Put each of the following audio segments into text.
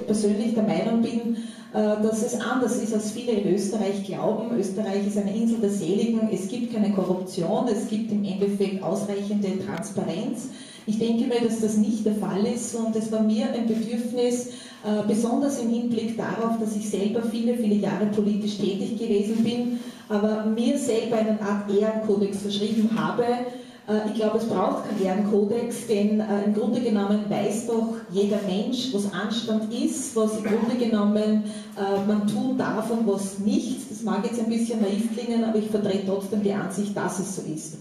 Persönlich der Meinung bin, dass es anders ist, als viele in Österreich glauben. Österreich ist eine Insel der Seligen, es gibt keine Korruption, es gibt im Endeffekt ausreichende Transparenz. Ich denke mir, dass das nicht der Fall ist und es war mir ein Bedürfnis, besonders im Hinblick darauf, dass ich selber viele, viele Jahre politisch tätig gewesen bin, aber mir selber eine Art Ehrenkodex verschrieben habe. Ich glaube, es braucht keinen Ehrenkodex, denn im Grunde genommen weiß doch jeder Mensch, was Anstand ist, was im Grunde genommen man tun darf und was nicht. Das mag jetzt ein bisschen naiv klingen, aber ich vertrete trotzdem die Ansicht, dass es so ist.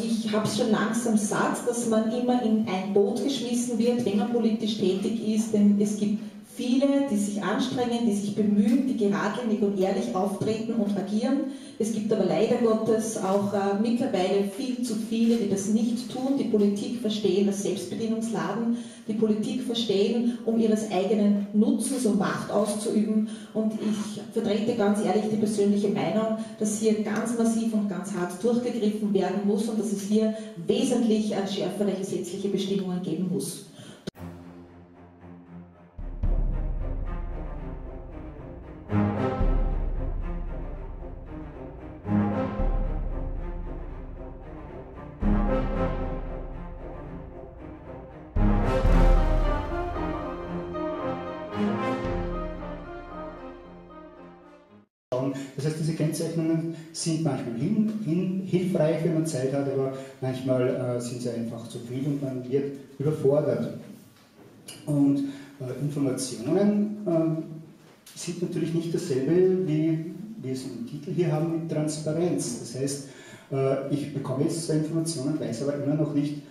Ich habe es schon langsam satt, dass man immer in ein Boot geschmissen wird, wenn man politisch tätig ist, denn es gibt viele, die sich anstrengen, die sich bemühen, die geradlinig und ehrlich auftreten und agieren. Es gibt aber leider Gottes auch mittlerweile viel zu viele, die das nicht tun, die Politik verstehen als Selbstbedienungsladen, die Politik verstehen, um ihres eigenen Nutzens und Macht auszuüben. Und ich vertrete ganz ehrlich die persönliche Meinung, dass hier ganz massiv und ganz hart durchgegriffen werden muss und dass es hier wesentlich schärfere gesetzliche Bestimmungen geben muss. Das heißt, diese Kennzeichnungen sind manchmal hilfreich, wenn man Zeit hat, aber manchmal sind sie einfach zu viel und man wird überfordert. Und Informationen sind natürlich nicht dasselbe, wie wir es im Titel hier haben, mit Transparenz. Das heißt, ich bekomme jetzt zwar Informationen, weiß aber immer noch nicht,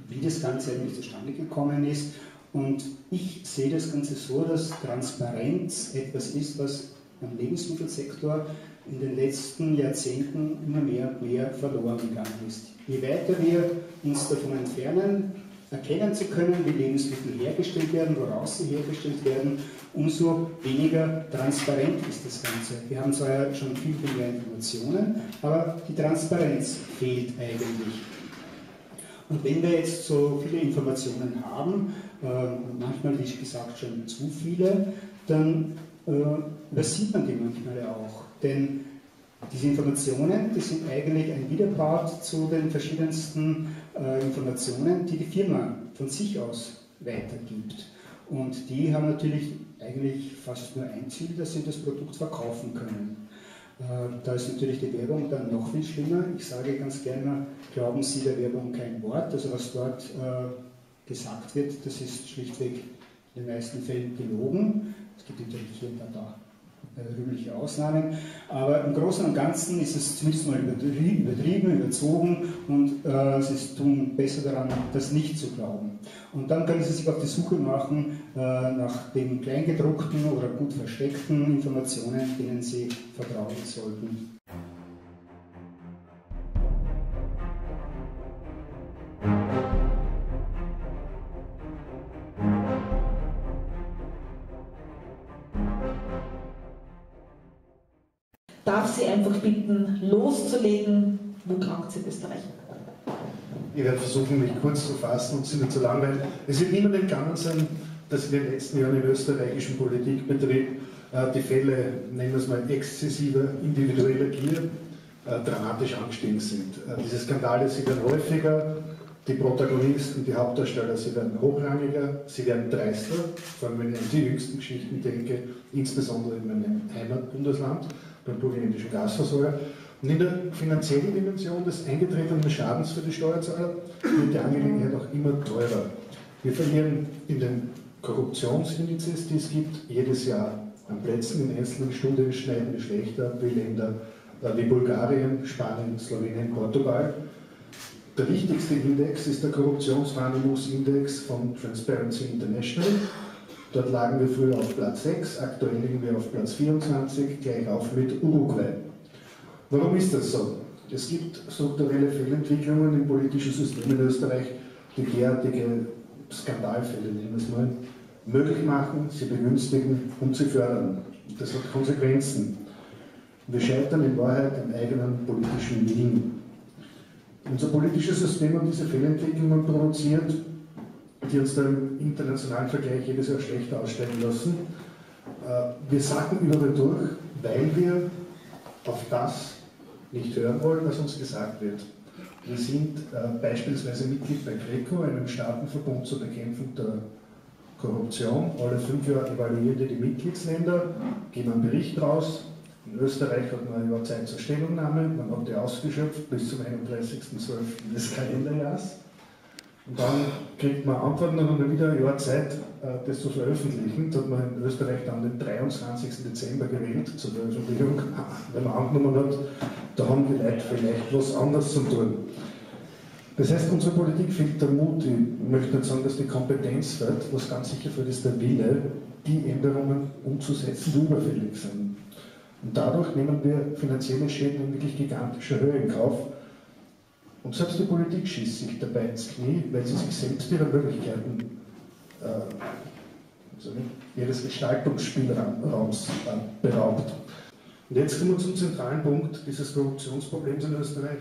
wie das Ganze eigentlich zustande gekommen ist. Und ich sehe das Ganze so, dass Transparenz etwas ist, was am Lebensmittelsektor in den letzten Jahrzehnten immer mehr und mehr verloren gegangen ist. Je weiter wir uns davon entfernen, erkennen zu können, wie Lebensmittel hergestellt werden, woraus sie hergestellt werden, umso weniger transparent ist das Ganze. Wir haben zwar schon viel mehr Informationen, aber die Transparenz fehlt eigentlich. Und wenn wir jetzt so viele Informationen haben, manchmal, wie gesagt, schon zu viele, dann übersieht man die manchmal auch. Denn diese Informationen, die sind eigentlich ein Widerpart zu den verschiedensten Informationen, die die Firma von sich aus weitergibt. Und die haben natürlich eigentlich fast nur ein Ziel, dass sie das Produkt verkaufen können. Da ist natürlich die Werbung dann noch viel schlimmer. Ich sage ganz gerne, glauben Sie der Werbung kein Wort. Also was dort gesagt wird, das ist schlichtweg in den meisten Fällen gelogen. Es gibt natürlich hier und da rühmliche Ausnahmen, aber im Großen und Ganzen ist es zumindest mal übertrieben, überzogen und sie tun besser daran, das nicht zu glauben. Und dann können Sie sich auf die Suche machen nach den kleingedruckten oder gut versteckten Informationen, denen Sie vertrauen sollten. Darf Sie einfach bitten, loszulegen, wo krankt Sie in Österreich? Ich werde versuchen, mich kurz zu fassen und Sie nicht zu langweilen. Es wird niemand entgangen sein, dass in den letzten Jahren im österreichischen Politikbetrieb die Fälle, nennen wir es mal, exzessiver individueller Gier dramatisch angestiegen sind. Diese Skandale, sie werden häufiger, die Protagonisten, die Hauptdarsteller, sie werden hochrangiger, sie werden dreister, vor allem wenn ich an die jüngsten Geschichten denke, insbesondere in meinem Heimatbundesland, beim burgenländischen Gasversorger. Und in der finanziellen Dimension des eingetretenen Schadens für die Steuerzahler wird die Angelegenheit auch immer teurer. Wir verlieren in den Korruptionsindizes, die es gibt, jedes Jahr an Plätzen. In einzelnen Studien schneiden wir schlechter wie Länder wie Bulgarien, Spanien, Slowenien, Portugal. Der wichtigste Index ist der Korruptionswahrnehmungsindex von Transparency International. Dort lagen wir früher auf Platz 6, aktuell liegen wir auf Platz 24, gleich auf mit Uruguay. Warum ist das so? Es gibt strukturelle Fehlentwicklungen im politischen System in Österreich, die derartige Skandalfälle, nehmen wir es mal, möglich machen, sie begünstigen und sie fördern. Und das hat Konsequenzen. Wir scheitern in Wahrheit am eigenen politischen Willen. Unser politisches System hat diese Fehlentwicklungen produziert, die uns da im internationalen Vergleich jedes Jahr schlechter aussteigen lassen. Wir sacken überall durch, weil wir auf das nicht hören wollen, was uns gesagt wird. Wir sind beispielsweise Mitglied bei GRECO, einem Staatenverbund zur Bekämpfung der Korruption. Alle 5 Jahre evaluieren die Mitgliedsländer, geben einen Bericht raus. In Österreich hat man ein Jahr Zeit zur Stellungnahme, man hat die ausgeschöpft bis zum 31.12. des Kalenderjahres. Und dann kriegt man Antworten und dann wieder ein Jahr Zeit, das zu veröffentlichen. Da hat man in Österreich dann den 23. Dezember gewählt zur Veröffentlichung, weil man angenommen hat, da haben die Leute vielleicht was anderes zu tun. Das heißt, unsere Politik fehlt der Mut. Ich möchte nicht sagen, dass die Kompetenz fehlt, was ganz sicher fehlt, ist der Wille, die Änderungen umzusetzen, die überfällig sind. Und dadurch nehmen wir finanzielle Schäden in wirklich gigantischer Höhe in Kauf. Und selbst die Politik schießt sich dabei ins Knie, weil sie sich selbst ihrer Möglichkeiten, ihres Gestaltungsspielraums beraubt. Und jetzt kommen wir zum zentralen Punkt dieses Korruptionsproblems in Österreich.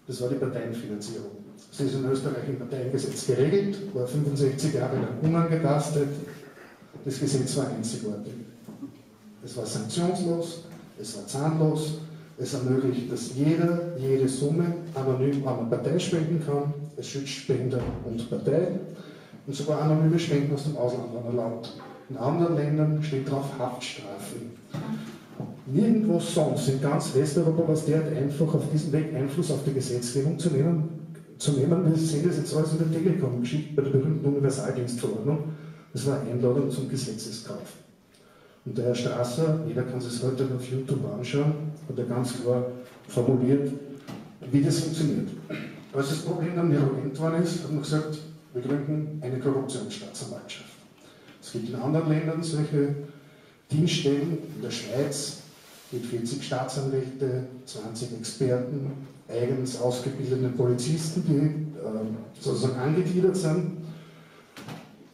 Das war die Parteienfinanzierung. Sie ist in Österreich im Parteiengesetz geregelt, war 65 Jahre lang unangetastet. Das Gesetz war einzigartig. Es war sanktionslos, es war zahnlos, es ermöglicht, dass jeder jede Summe anonym an eine Partei spenden kann. Es schützt Spender und Partei und sogar anonyme Spenden aus dem Ausland erlaubt. In anderen Ländern steht drauf Haftstrafen. Nirgendwo sonst in ganz Westeuropa war es derart einfach, auf diesem Weg Einfluss auf die Gesetzgebung zu nehmen. Wir sehen das jetzt alles in der Telekom-Geschichte bei der berühmten Universaldienstverordnung. Das war eine Einladung zum Gesetzeskauf. Und der Herr Strasser, jeder kann sich heute auf YouTube anschauen, hat er ganz klar formuliert, wie das funktioniert. Als das Problem dann virulent worden ist, hat man gesagt, wir gründen eine Korruptionsstaatsanwaltschaft. Es gibt in anderen Ländern solche Dienststellen, in der Schweiz mit 40 Staatsanwälte, 20 Experten, eigens ausgebildete Polizisten, die sozusagen angegliedert sind.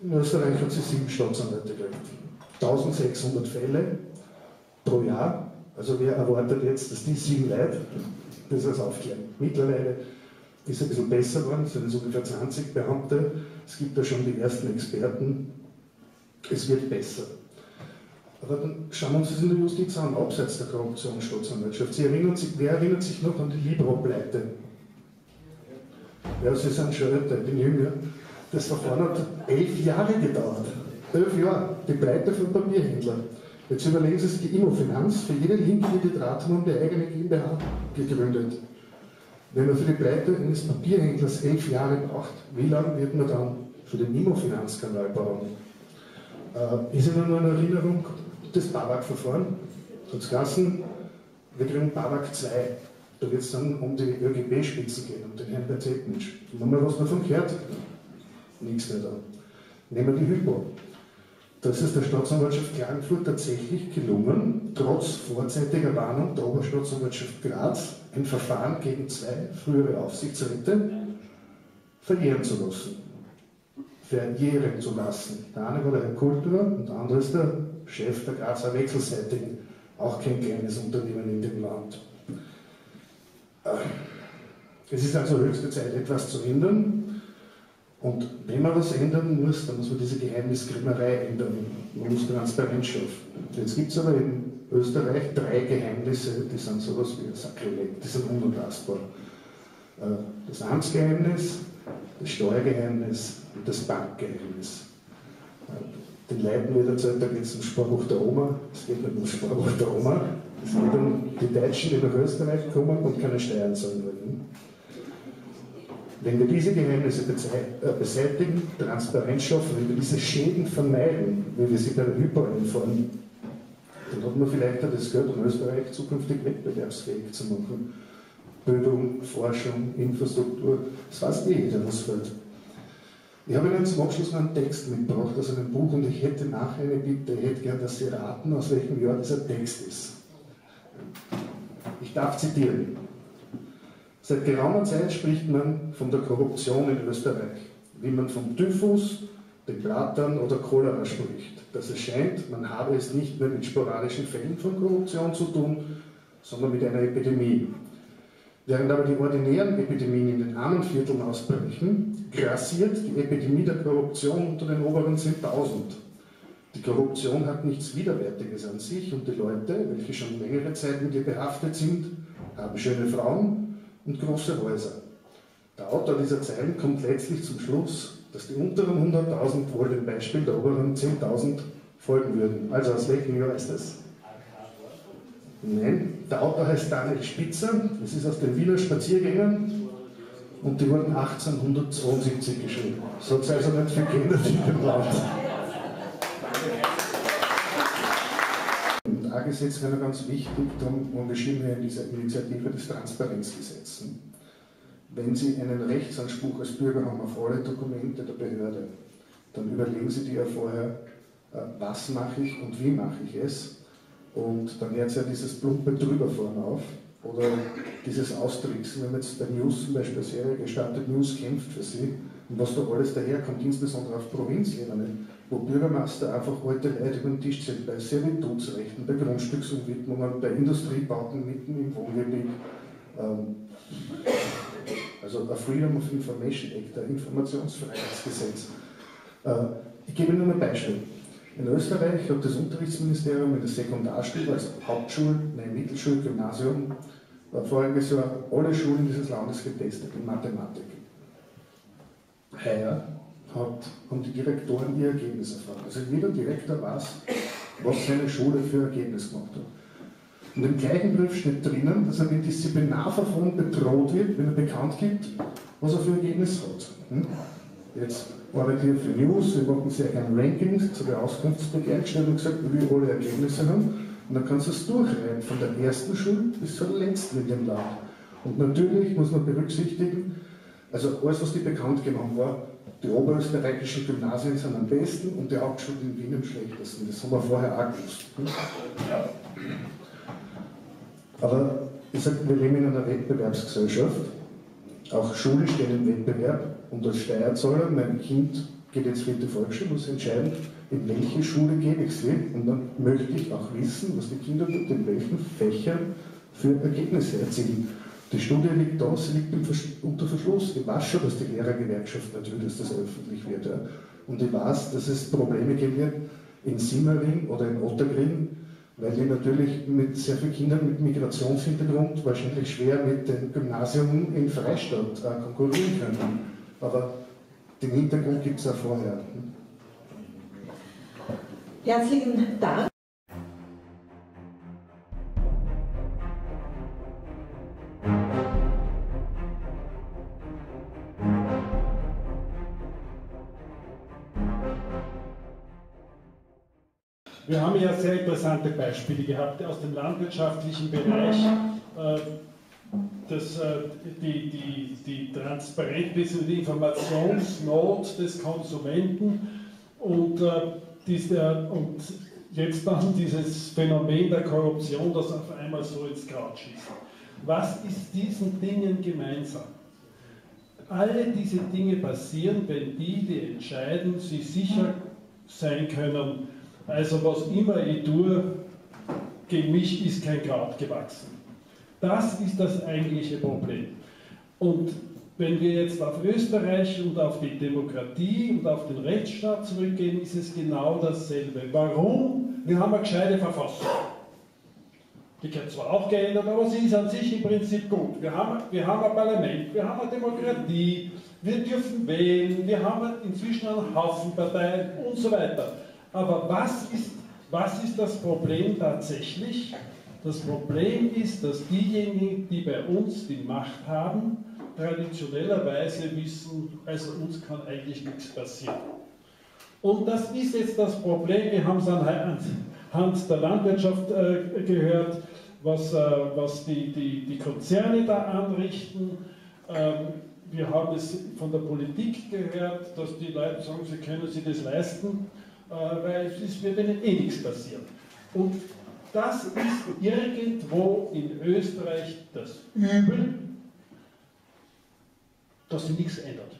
In Österreich hat sie 7 Staatsanwälte gekriegt. 1600 Fälle pro Jahr. Also wer erwartet jetzt, dass die 7 Leute das alles aufklären? Mittlerweile ist es ein bisschen besser geworden, es sind jetzt ungefähr 20 Beamte, es gibt da schon die ersten Experten, es wird besser. Aber dann schauen wir uns das in der Justiz an, abseits der Korruptionsstaatsanwaltschaft. Wer erinnert sich noch an die Libro-Pleite? Ja, Sie sind schon älter, ich bin jünger. Das Verfahren hat 11 Jahre gedauert. 11 Jahre, die Pleite von Papierhändlern. Jetzt überlegen Sie sich die Immofinanz, für jede Linke, die die Draht haben, die eigene GmbH gegründet. Wenn man für die Pleite eines Papierhändlers 11 Jahre braucht, wie lange wird man dann für den Immofinanzskandal brauchen? Ist Ihnen noch in Erinnerung das Babak-Verfahren? Hat es geheißen, wir kriegen Babak 2. Da wird es dann um die ÖGB-Spitzen gehen, um den Herrn Berzetnitsch. Haben wir was davon gehört? Nichts mehr da. Nehmen wir die Hypo. Das ist der Staatsanwaltschaft Klagenfurt tatsächlich gelungen, trotz vorzeitiger Warnung der Oberstaatsanwaltschaft Graz ein Verfahren gegen 2 frühere Aufsichtsräte verjähren zu lassen. Verjähren zu lassen. Der eine war der Herr Kultur und der andere ist der Chef der Grazer Wechselseitigen. Auch kein kleines Unternehmen in dem Land. Es ist also höchste Zeit, etwas zu ändern. Und wenn man was ändern muss, dann muss man diese Geheimniskrämerei ändern. Man muss Transparenz schaffen. Jetzt gibt es aber in Österreich 3 Geheimnisse, die sind sowas wie ein Sakrileg, die sind unantastbar. Das Amtsgeheimnis, das Steuergeheimnis und das Bankgeheimnis. Den Leuten wird erzählt, da geht es um Sparbuch der Oma. Es geht nicht um Sparbuch der Oma. Es geht um die Deutschen, die nach Österreich kommen und keine Steuern zahlen wollen. Wenn wir diese Geheimnisse beseitigen, Transparenz schaffen, wenn wir diese Schäden vermeiden, wie wir sie bei der Hypo einfahren, dann hat man vielleicht auch das Geld, um Österreich zukünftig wettbewerbsfähig zu machen. Bildung, Forschung, Infrastruktur, das weiß eh jeder, was fehlt. Ich habe Ihnen zum Abschluss noch einen Text mitgebracht aus einem Buch und ich hätte nachher eine Bitte, ich hätte gern, dass Sie raten, aus welchem Jahr dieser Text ist. Ich darf zitieren. Seit geraumer Zeit spricht man von der Korruption in Österreich. wie man vom Typhus, den Blattern oder Cholera spricht. Dass es scheint, man habe es nicht mehr mit sporadischen Fällen von Korruption zu tun, sondern mit einer Epidemie. Während aber die ordinären Epidemien in den armen Vierteln ausbrechen, grassiert die Epidemie der Korruption unter den oberen 10.000. Die Korruption hat nichts Widerwärtiges an sich und die Leute, welche schon längere Zeit mit ihr behaftet sind, haben schöne Frauen und große Häuser. Der Autor dieser Zeilen kommt letztlich zum Schluss, dass die unteren 100.000 wohl dem Beispiel der oberen 10.000 folgen würden. Also aus welchem Jahr ist das? Nein, der Autor heißt Daniel Spitzer, das ist aus den Wiener Spaziergängern und die wurden 1872 geschrieben. So hat es also nicht viel geändert in dem Land. Und ein Gesetz wäre ganz wichtig, darum unterschieden wir in dieser Initiative des Transparenzgesetzes. Wenn Sie einen Rechtsanspruch als Bürger haben auf alle Dokumente der Behörde, dann überlegen Sie dir ja vorher, was mache ich und wie mache ich es. Und dann hört ja dieses plumpe Drüberfahren auf oder dieses Austricksen, wenn man jetzt bei News zum Beispiel Serie gestartet News kämpft für Sie und was da alles daherkommt, insbesondere auf Provinzebene, wo Bürgermeister einfach alte Leute über den Tisch ziehen, bei Servitutsrechten, bei Grundstücksumwidmungen, bei Industriebauten mitten im Wohngebiet. Also ein Freedom of Information Act, ein Informationsfreiheitsgesetz. Ich gebe Ihnen nur ein Beispiel. In Österreich hat das Unterrichtsministerium in der Sekundarschule, also Hauptschule, Mittelschule, Gymnasium, voriges Jahr alle Schulen dieses Landes getestet in Mathematik. Heuer haben die Direktoren ihr Ergebnis erfahren. Also jeder Direktor weiß, was seine Schule für Ergebnis gemacht hat. Und im gleichen Brief steht drinnen, dass er mit Disziplinarverfahren bedroht wird, wenn er bekannt gibt, was er für Ergebnis hat. Jetzt arbeite ich für News, wir machen sehr gerne Rankings zu der Auskunftsbegehren gestellt und gesagt, wie wir alle Ergebnisse haben. Und dann kannst du es durchreihen, von der ersten Schule bis zur letzten in dem Land. Und natürlich muss man berücksichtigen, also alles, was die bekannt gemacht war, die oberösterreichischen Gymnasien sind am besten und die Hauptschulen in Wien am schlechtesten. Das haben wir vorher auch gewusst. Aber ich sage, wir leben in einer Wettbewerbsgesellschaft. Auch Schulen stehen im Wettbewerb und als Steuerzahler, mein Kind geht jetzt für die Volksschule, muss entscheiden, in welche Schule gebe ich sie und dann möchte ich auch wissen, was die Kinder dort in welchen Fächern für Ergebnisse erzielen. Die Studie liegt da, sie liegt unter Verschluss. Ich weiß schon, dass die Lehrergewerkschaft nicht will, dass das öffentlich wird. Ja. Und ich weiß, dass es Probleme geben wird in Simmering oder in Ottergring, weil die natürlich mit sehr vielen Kindern mit Migrationshintergrund wahrscheinlich schwer mit dem Gymnasium in Freistadt konkurrieren können. Aber den Hintergrund gibt es auch vorher. Herzlichen Dank. Wir haben ja sehr interessante Beispiele gehabt aus dem landwirtschaftlichen Bereich, die Transparenz, die Informationsnot des Konsumenten und jetzt dann dieses Phänomen der Korruption, das auf einmal so ins Kraut schießt. Was ist diesen Dingen gemeinsam? Alle diese Dinge passieren, wenn die entscheiden, sie sicher sein können, also was immer ich tue, gegen mich ist kein Kraut gewachsen. Das ist das eigentliche Problem. Und wenn wir jetzt auf Österreich und auf die Demokratie und auf den Rechtsstaat zurückgehen, ist es genau dasselbe. Warum? Wir haben eine gescheite Verfassung. Die wird zwar auch geändert, aber sie ist an sich im Prinzip gut. Wir haben ein Parlament, wir haben eine Demokratie, wir dürfen wählen, wir haben inzwischen einen Haufen Parteien und so weiter. Aber was ist das Problem tatsächlich? Das Problem ist, dass diejenigen, die bei uns die Macht haben, traditionellerweise wissen, also uns kann eigentlich nichts passieren. Und das ist jetzt das Problem, wir haben es anhand der Landwirtschaft gehört, was die Konzerne da anrichten. Wir haben es von der Politik gehört, dass die Leute sagen, sie können sich das leisten, weil es wird ihnen eh nichts passieren. Und das ist irgendwo in Österreich das Übel, dass sich nichts ändert.